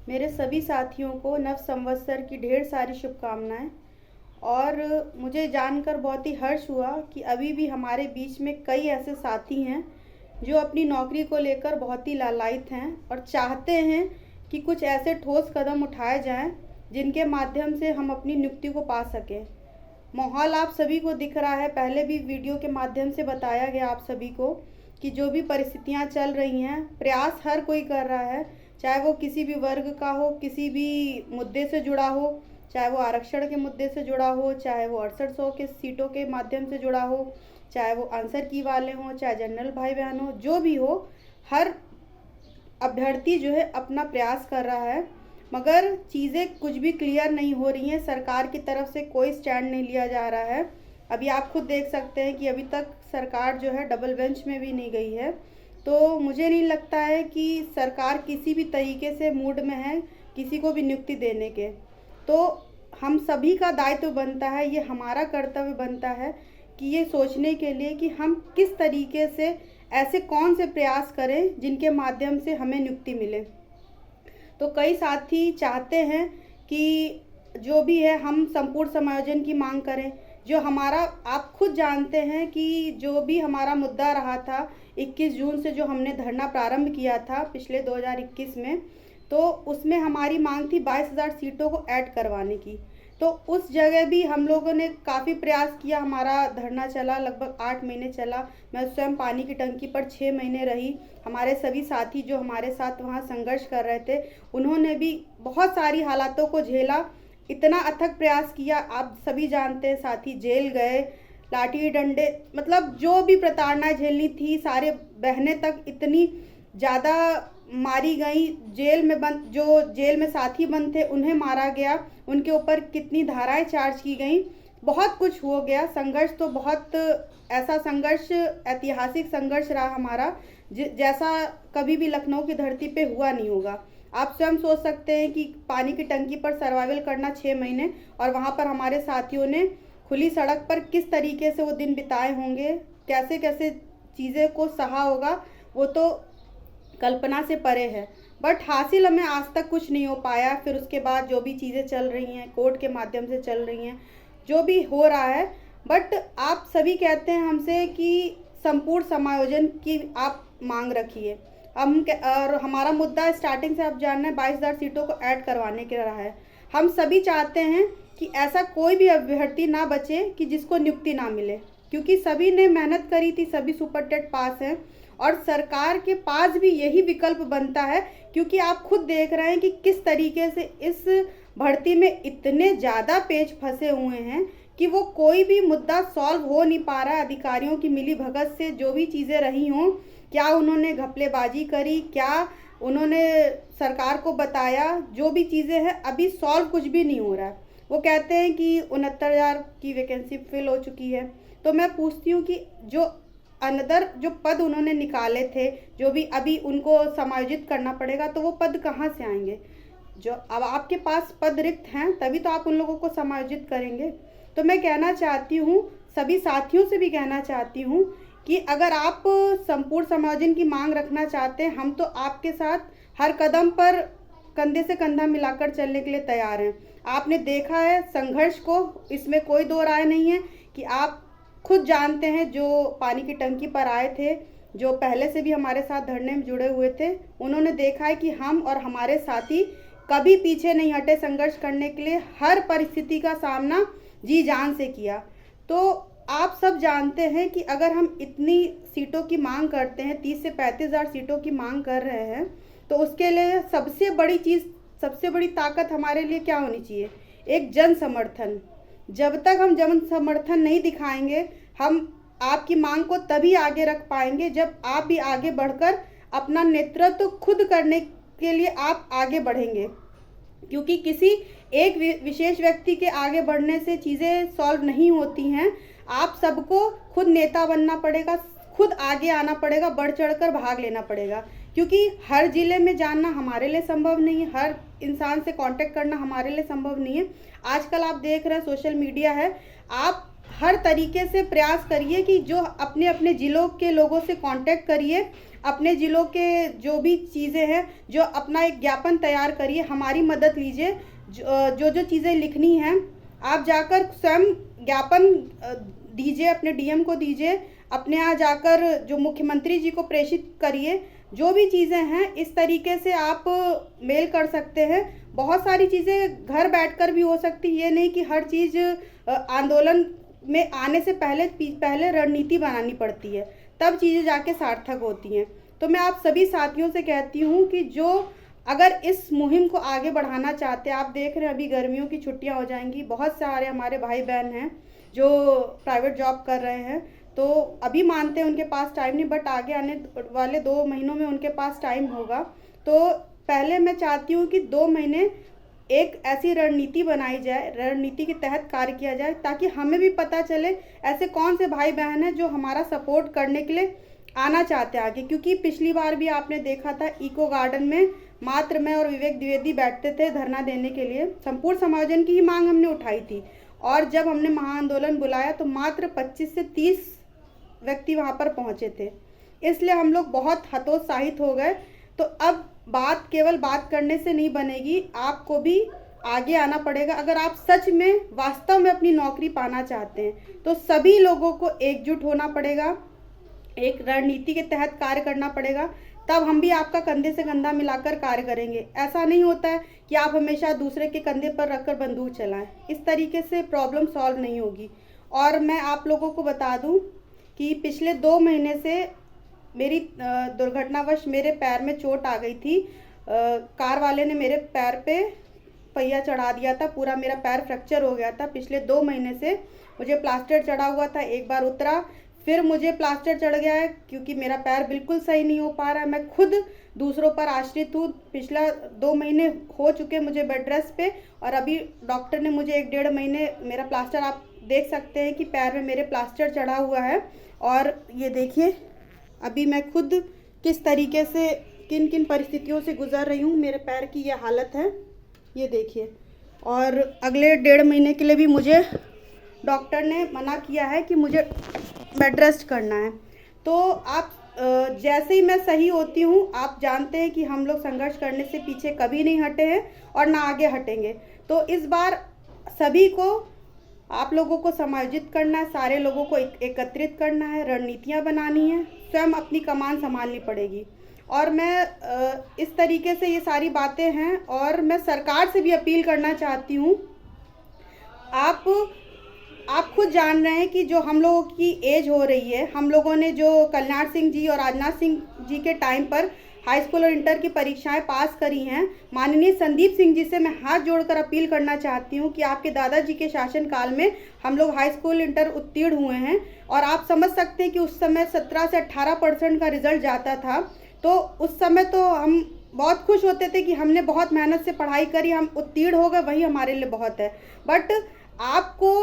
मेरे सभी साथियों को नव संवत्सर की ढेर सारी शुभकामनाएं। और मुझे जानकर बहुत ही हर्ष हुआ कि अभी भी हमारे बीच में कई ऐसे साथी हैं जो अपनी नौकरी को लेकर बहुत ही लालायित हैं और चाहते हैं कि कुछ ऐसे ठोस कदम उठाए जाएं जिनके माध्यम से हम अपनी नियुक्ति को पा सकें। माहौल आप सभी को दिख रहा है, पहले भी वीडियो के माध्यम से बताया गया आप सभी को कि जो भी परिस्थितियां चल रही हैं, प्रयास हर कोई कर रहा है, चाहे वो किसी भी वर्ग का हो, किसी भी मुद्दे से जुड़ा हो, चाहे वो आरक्षण के मुद्दे से जुड़ा हो, चाहे वो 6800 के सीटों के माध्यम से जुड़ा हो, चाहे वो आंसर की वाले हों, चाहे जनरल भाई बहन हो, जो भी हो, हर अभ्यर्थी जो है अपना प्रयास कर रहा है, मगर चीज़ें कुछ भी क्लियर नहीं हो रही हैं। सरकार की तरफ से कोई स्टैंड नहीं लिया जा रहा है। अभी आप खुद देख सकते हैं कि अभी तक सरकार जो है डबल बेंच में भी नहीं गई है। तो मुझे नहीं लगता है कि सरकार किसी भी तरीके से मूड में है किसी को भी नियुक्ति देने के। तो हम सभी का दायित्व बनता है, ये हमारा कर्तव्य बनता है कि ये सोचने के लिए कि हम किस तरीके से ऐसे कौन से प्रयास करें जिनके माध्यम से हमें नियुक्ति मिले। तो कई साथी चाहते हैं कि जो भी है हम संपूर्ण समायोजन की मांग करें। जो हमारा, आप खुद जानते हैं कि जो भी हमारा मुद्दा रहा था 21 जून से जो हमने धरना प्रारंभ किया था पिछले 2021 में, तो उसमें हमारी मांग थी 22,000 सीटों को ऐड करवाने की। तो उस जगह भी हम लोगों ने काफ़ी प्रयास किया, हमारा धरना चला, लगभग 8 महीने चला। मैं स्वयं पानी की टंकी पर 6 महीने रही। हमारे सभी साथी जो हमारे साथ वहाँ संघर्ष कर रहे थे, उन्होंने भी बहुत सारी हालातों को झेला, इतना अथक प्रयास किया। आप सभी जानते हैं, साथी जेल गए, लाठी डंडे, मतलब जो भी प्रताड़ना झेलनी थी, सारे बहनें तक इतनी ज़्यादा मारी गई, जेल में बंद, जो जेल में साथी बंद थे उन्हें मारा गया, उनके ऊपर कितनी धाराएं चार्ज की गई, बहुत कुछ हो गया। संघर्ष तो बहुत, ऐसा संघर्ष, ऐतिहासिक संघर्ष रहा हमारा जैसा कभी भी लखनऊ की धरती पे हुआ नहीं होगा। आप स्वयं सोच सकते हैं कि पानी की टंकी पर सर्वाइवल करना 6 महीने, और वहाँ पर हमारे साथियों ने खुली सड़क पर किस तरीके से वो दिन बिताए होंगे, कैसे कैसे चीज़ें को सहा होगा, वो तो कल्पना से परे है। बट हासिल हमें आज तक कुछ नहीं हो पाया। फिर उसके बाद जो भी चीज़ें चल रही हैं, कोर्ट के माध्यम से चल रही हैं, जो भी हो रहा है, बट आप सभी कहते हैं हमसे कि संपूर्ण समायोजन की आप मांग रखिए। और हमारा मुद्दा स्टार्टिंग से आप जानना है 22,000 सीटों को ऐड करवाने के रहा है। हम सभी चाहते हैं कि ऐसा कोई भी अभ्यर्थी ना बचे कि जिसको नियुक्ति ना मिले, क्योंकि सभी ने मेहनत करी थी, सभी सुपर टेट पास हैं, और सरकार के पास भी यही विकल्प बनता है, क्योंकि आप खुद देख रहे हैं कि किस तरीके से इस भर्ती में इतने ज़्यादा पेच फंसे हुए हैं कि वो कोई भी मुद्दा सॉल्व हो नहीं पा रहा है। अधिकारियों की मिली भगत से जो भी चीज़ें रही हों, क्या उन्होंने घपलेबाजी करी, क्या उन्होंने सरकार को बताया, जो भी चीज़ें हैं अभी सॉल्व कुछ भी नहीं हो रहा है। वो कहते हैं कि 69,000 की वैकेंसी फिल हो चुकी है। तो मैं पूछती हूँ कि जो अनदर जो पद उन्होंने निकाले थे, जो भी अभी उनको समायोजित करना पड़ेगा, तो वो पद कहाँ से आएंगे? जो अब आपके पास पद रिक्त हैं, तभी तो आप उन लोगों को समायोजित करेंगे। तो मैं कहना चाहती हूँ, सभी साथियों से भी कहना चाहती हूँ कि अगर आप संपूर्ण समायोजन की मांग रखना चाहते हैं, हम तो आपके साथ हर कदम पर कंधे से कंधा मिलाकर चलने के लिए तैयार हैं। आपने देखा है संघर्ष को, इसमें कोई दो राय नहीं है कि आप खुद जानते हैं, जो पानी की टंकी पर आए थे, जो पहले से भी हमारे साथ धरने में जुड़े हुए थे, उन्होंने देखा है कि हम और हमारे साथी कभी पीछे नहीं हटे संघर्ष करने के लिए, हर परिस्थिति का सामना जी जान से किया। तो आप सब जानते हैं कि अगर हम इतनी सीटों की मांग करते हैं, 30 से 35,000 सीटों की मांग कर रहे हैं, तो उसके लिए सबसे बड़ी चीज़, सबसे बड़ी ताकत हमारे लिए क्या होनी चाहिए? एक जन समर्थन। जब तक हम जन समर्थन नहीं दिखाएंगे, हम आपकी मांग को तभी आगे रख पाएंगे जब आप भी आगे बढ़कर अपना नेतृत्व खुद करने के लिए आप आगे बढ़ेंगे। क्योंकि किसी एक विशेष व्यक्ति के आगे बढ़ने से चीज़ें सॉल्व नहीं होती हैं। आप सबको खुद नेता बनना पड़ेगा, खुद आगे आना पड़ेगा, बढ़ चढ़कर भाग लेना पड़ेगा। क्योंकि हर ज़िले में जानना हमारे लिए संभव नहीं है, हर इंसान से कांटेक्ट करना हमारे लिए संभव नहीं है। आजकल आप देख रहे हैं सोशल मीडिया है, आप हर तरीके से प्रयास करिए कि जो अपने अपने ज़िलों के लोगों से कांटेक्ट करिए अपने ज़िलों के जो भी चीज़ें हैं, जो अपना एक ज्ञापन तैयार करिए, हमारी मदद लीजिए। जो जो चीज़ें लिखनी हैं आप जाकर स्वयं ज्ञापन दीजिए, अपने डीएम को दीजिए, अपने यहाँ जाकर जो मुख्यमंत्री जी को प्रेषित करिए। जो भी चीज़ें हैं इस तरीके से आप मेल कर सकते हैं। बहुत सारी चीज़ें घर बैठकर भी हो सकती है, ये नहीं कि हर चीज़ आंदोलन में आने से पहले रणनीति बनानी पड़ती है, तब चीज़ें जाके सार्थक होती हैं। तो मैं आप सभी साथियों से कहती हूँ कि जो अगर इस मुहिम को आगे बढ़ाना चाहते हैं, आप देख रहे हैं अभी गर्मियों की छुट्टियाँ हो जाएंगी, बहुत सारे हमारे भाई बहन हैं जो प्राइवेट जॉब कर रहे हैं, तो अभी मानते हैं उनके पास टाइम नहीं, बट आगे आने वाले 2 महीनों में उनके पास टाइम होगा। तो पहले मैं चाहती हूँ कि 2 महीने एक ऐसी रणनीति बनाई जाए, रणनीति के तहत कार्य किया जाए, ताकि हमें भी पता चले ऐसे कौन से भाई बहन हैं जो हमारा सपोर्ट करने के लिए आना चाहते हैं आगे। क्योंकि पिछली बार भी आपने देखा था इको गार्डन में मात्र मैं और विवेक द्विवेदी बैठते थे धरना देने के लिए, संपूर्ण समायोजन की ही मांग हमने उठाई थी, और जब हमने महाआंदोलन बुलाया तो मात्र 25 से 30 व्यक्ति वहाँ पर पहुँचे थे, इसलिए हम लोग बहुत हतोत्साहित हो गए। तो अब बात केवल बात करने से नहीं बनेगी, आपको भी आगे आना पड़ेगा। अगर आप सच में वास्तव में अपनी नौकरी पाना चाहते हैं तो सभी लोगों को एकजुट होना पड़ेगा, एक रणनीति के तहत कार्य करना पड़ेगा, तब हम भी आपका कंधे से कंधा मिलाकर कार्य करेंगे। ऐसा नहीं होता है कि आप हमेशा दूसरे के कंधे पर रखकर बंदूक चलाएं, इस तरीके से प्रॉब्लम सॉल्व नहीं होगी। और मैं आप लोगों को बता दूं कि पिछले 2 महीने से मेरी दुर्घटनावश मेरे पैर में चोट आ गई थी। कार वाले ने मेरे पैर पे पहिया चढ़ा दिया था, पूरा मेरा पैर फ्रैक्चर हो गया था। पिछले 2 महीने से मुझे प्लास्टर चढ़ा हुआ था, एक बार उतरा, फिर मुझे प्लास्टर चढ़ गया है क्योंकि मेरा पैर बिल्कुल सही नहीं हो पा रहा है। मैं खुद दूसरों पर आश्रित हूँ। पिछला 2 महीने हो चुके मुझे बेड रेस्ट पे, और अभी डॉक्टर ने मुझे 1-1.5 महीने मेरा प्लास्टर, आप देख सकते हैं कि पैर में मेरे प्लास्टर चढ़ा हुआ है। और ये देखिए अभी मैं खुद किस तरीके से किन किन परिस्थितियों से गुजर रही हूँ, मेरे पैर की ये हालत है, ये देखिए। और अगले 1.5 महीने के लिए भी मुझे डॉक्टर ने मना किया है कि मुझे बेड रेस्ट करना है। तो आप जैसे ही मैं सही होती हूँ, आप जानते हैं कि हम लोग संघर्ष करने से पीछे कभी नहीं हटे हैं और ना आगे हटेंगे। तो इस बार सभी को, आप लोगों को समायोजित करना है, सारे लोगों को एकत्रित करना है, रणनीतियाँ बनानी है, स्वयं अपनी कमान संभालनी पड़ेगी। और मैं इस तरीके से ये सारी बातें हैं, और मैं सरकार से भी अपील करना चाहती हूँ। आप खुद जान रहे हैं कि जो हम लोगों की एज हो रही है, हम लोगों ने जो कल्याण सिंह जी और राजनाथ सिंह जी के टाइम पर हाई स्कूल और इंटर की परीक्षाएं पास करी हैं, माननीय संदीप सिंह जी से मैं हाथ जोड़कर अपील करना चाहती हूं कि आपके दादाजी के शासनकाल में हम लोग हाई स्कूल इंटर उत्तीर्ण हुए हैं, और आप समझ सकते हैं कि उस समय 17 से 18% का रिजल्ट जाता था। तो उस समय तो हम बहुत खुश होते थे कि हमने बहुत मेहनत से पढ़ाई करी, हम उत्तीर्ण हो गए, वही हमारे लिए बहुत है। बट आपको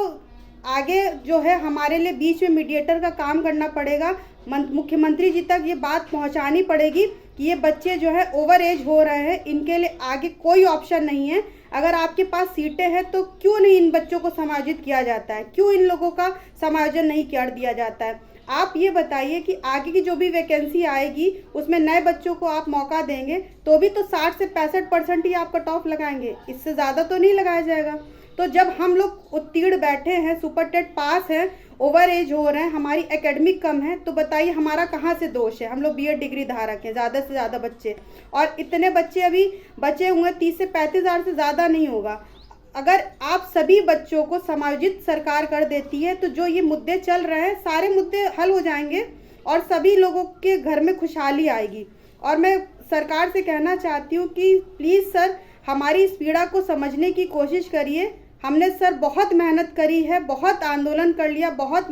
आगे जो है हमारे लिए बीच में मीडिएटर का काम करना पड़ेगा, मुख्यमंत्री जी तक ये बात पहुंचानी पड़ेगी कि ये बच्चे जो है ओवर एज हो रहे हैं, इनके लिए आगे कोई ऑप्शन नहीं है। अगर आपके पास सीटें हैं तो क्यों नहीं इन बच्चों को समायोजित किया जाता है, क्यों इन लोगों का समायोजन नहीं कर दिया जाता है। आप ये बताइए कि आगे की जो भी वैकेंसी आएगी उसमें नए बच्चों को आप मौका देंगे तो भी तो 60 से 65% ही आप कट ऑफ लगाएंगे, इससे ज़्यादा तो नहीं लगाया जाएगा। तो जब हम लोग उत्तीर्ण बैठे हैं, सुपर टेट पास हैं, ओवर एज हो रहे हैं, हमारी एकेडमिक कम है, तो बताइए हमारा कहाँ से दोष है। हम लोग बीएड डिग्री धारक हैं, ज़्यादा से ज़्यादा बच्चे, और इतने बच्चे अभी बचे हुए 30 से 35 हज़ार से ज़्यादा नहीं होगा। अगर आप सभी बच्चों को समायोजित सरकार कर देती है तो जो ये मुद्दे चल रहे हैं सारे मुद्दे हल हो जाएंगे और सभी लोगों के घर में खुशहाली आएगी। और मैं सरकार से कहना चाहती हूँ कि प्लीज़ सर, हमारी इस पीड़ा को समझने की कोशिश करिए। हमने सर बहुत मेहनत करी है, बहुत आंदोलन कर लिया, बहुत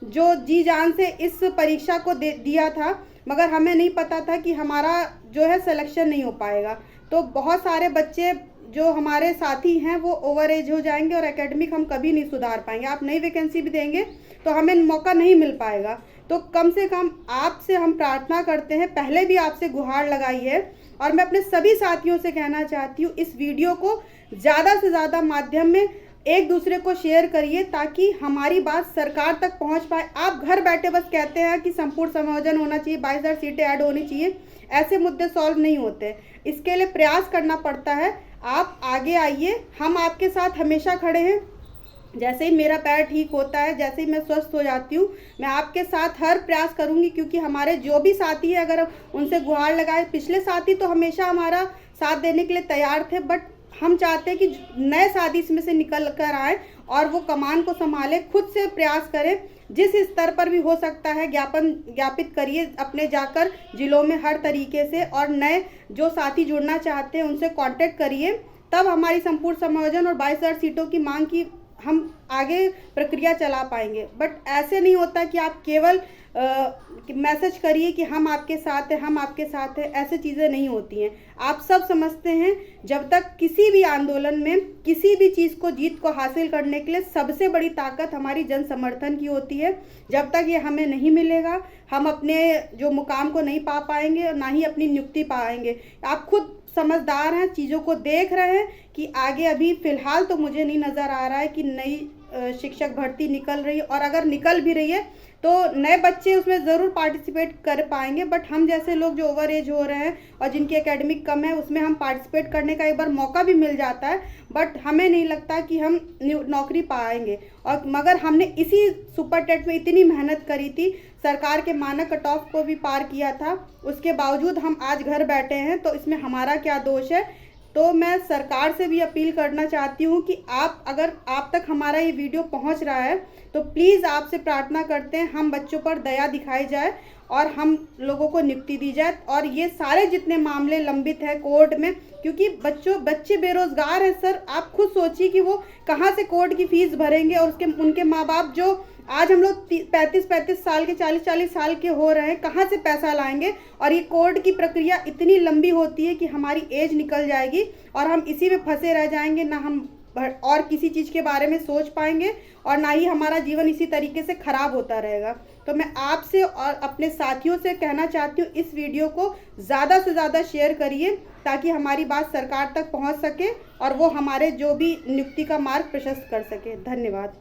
जो जी जान से इस परीक्षा को दिया था, मगर हमें नहीं पता था कि हमारा जो है सिलेक्शन नहीं हो पाएगा। तो बहुत सारे बच्चे जो हमारे साथी हैं वो ओवर एज हो जाएंगे और एकेडमिक हम कभी नहीं सुधार पाएंगे। आप नई वैकेंसी भी देंगे तो हमें मौका नहीं मिल पाएगा। तो कम से कम आपसे हम प्रार्थना करते हैं, पहले भी आपसे गुहार लगाई है, और मैं अपने सभी साथियों से कहना चाहती हूँ इस वीडियो को ज़्यादा से ज़्यादा माध्यम में एक दूसरे को शेयर करिए ताकि हमारी बात सरकार तक पहुंच पाए। आप घर बैठे बस कहते हैं कि संपूर्ण समायोजन होना चाहिए, 22,000 सीटें ऐड होनी चाहिए, ऐसे मुद्दे सॉल्व नहीं होते। इसके लिए प्रयास करना पड़ता है। आप आगे आइए, हम आपके साथ हमेशा खड़े हैं। जैसे ही मेरा पैर ठीक होता है, जैसे ही मैं स्वस्थ हो जाती हूँ, मैं आपके साथ हर प्रयास करूँगी, क्योंकि हमारे जो भी साथी है, अगर उनसे गुहार लगाए, पिछले साथी तो हमेशा हमारा साथ देने के लिए तैयार थे, बट हम चाहते हैं कि नए साथी इसमें से निकल कर आए और वो कमान को संभाले, खुद से प्रयास करें। जिस स्तर पर भी हो सकता है ज्ञापित करिए अपने जाकर जिलों में हर तरीके से, और नए जो साथी जुड़ना चाहते हैं उनसे कांटेक्ट करिए। तब हमारी संपूर्ण समायोजन और 22,000 सीटों की मांग की हम आगे प्रक्रिया चला पाएंगे। बट ऐसे नहीं होता कि आप केवल मैसेज करिए कि हम आपके साथ हैं, हम आपके साथ हैं, ऐसे चीज़ें नहीं होती हैं। आप सब समझते हैं, जब तक किसी भी आंदोलन में किसी भी चीज़ को जीत को हासिल करने के लिए सबसे बड़ी ताकत हमारी जन समर्थन की होती है। जब तक ये हमें नहीं मिलेगा, हम अपने जो मुकाम को नहीं पा पाएंगे और ना ही अपनी नियुक्ति पाएंगे। आप खुद समझदार हैं, चीज़ों को देख रहे हैं कि आगे अभी फ़िलहाल तो मुझे नहीं नज़र आ रहा है कि नई शिक्षक भर्ती निकल रही है, और अगर निकल भी रही है तो नए बच्चे उसमें ज़रूर पार्टिसिपेट कर पाएंगे। बट हम जैसे लोग जो ओवर एज हो रहे हैं और जिनकी एकेडमिक कम है, उसमें हम पार्टिसिपेट करने का एक बार मौका भी मिल जाता है, बट हमें नहीं लगता कि हम नौकरी पाएंगे। और मगर हमने इसी सुपर टेट में इतनी मेहनत करी थी, सरकार के मानक कट ऑफ को भी पार किया था, उसके बावजूद हम आज घर बैठे हैं, तो इसमें हमारा क्या दोष है। तो मैं सरकार से भी अपील करना चाहती हूँ कि अगर आप तक हमारा ये वीडियो पहुँच रहा है तो प्लीज़ आपसे प्रार्थना करते हैं, हम बच्चों पर दया दिखाई जाए और हम लोगों को नियुक्ति दी जाए। और ये सारे जितने मामले लंबित हैं कोर्ट में, क्योंकि बच्चे बेरोज़गार हैं सर, आप खुद सोचिए कि वो कहाँ से कोर्ट की फ़ीस भरेंगे, और उनके माँ बाप जो आज हम लोग 35-35 साल के 40-40 साल के हो रहे हैं, कहाँ से पैसा लाएंगे। और ये कोर्ट की प्रक्रिया इतनी लंबी होती है कि हमारी एज निकल जाएगी और हम इसी में फंसे रह जाएंगे, ना हम और किसी चीज़ के बारे में सोच पाएंगे और ना ही हमारा जीवन इसी तरीके से ख़राब होता रहेगा। तो मैं आपसे और अपने साथियों से कहना चाहती हूँ, इस वीडियो को ज़्यादा से ज़्यादा शेयर करिए ताकि हमारी बात सरकार तक पहुँच सके और वो हमारे जो भी नियुक्ति का मार्ग प्रशस्त कर सके। धन्यवाद।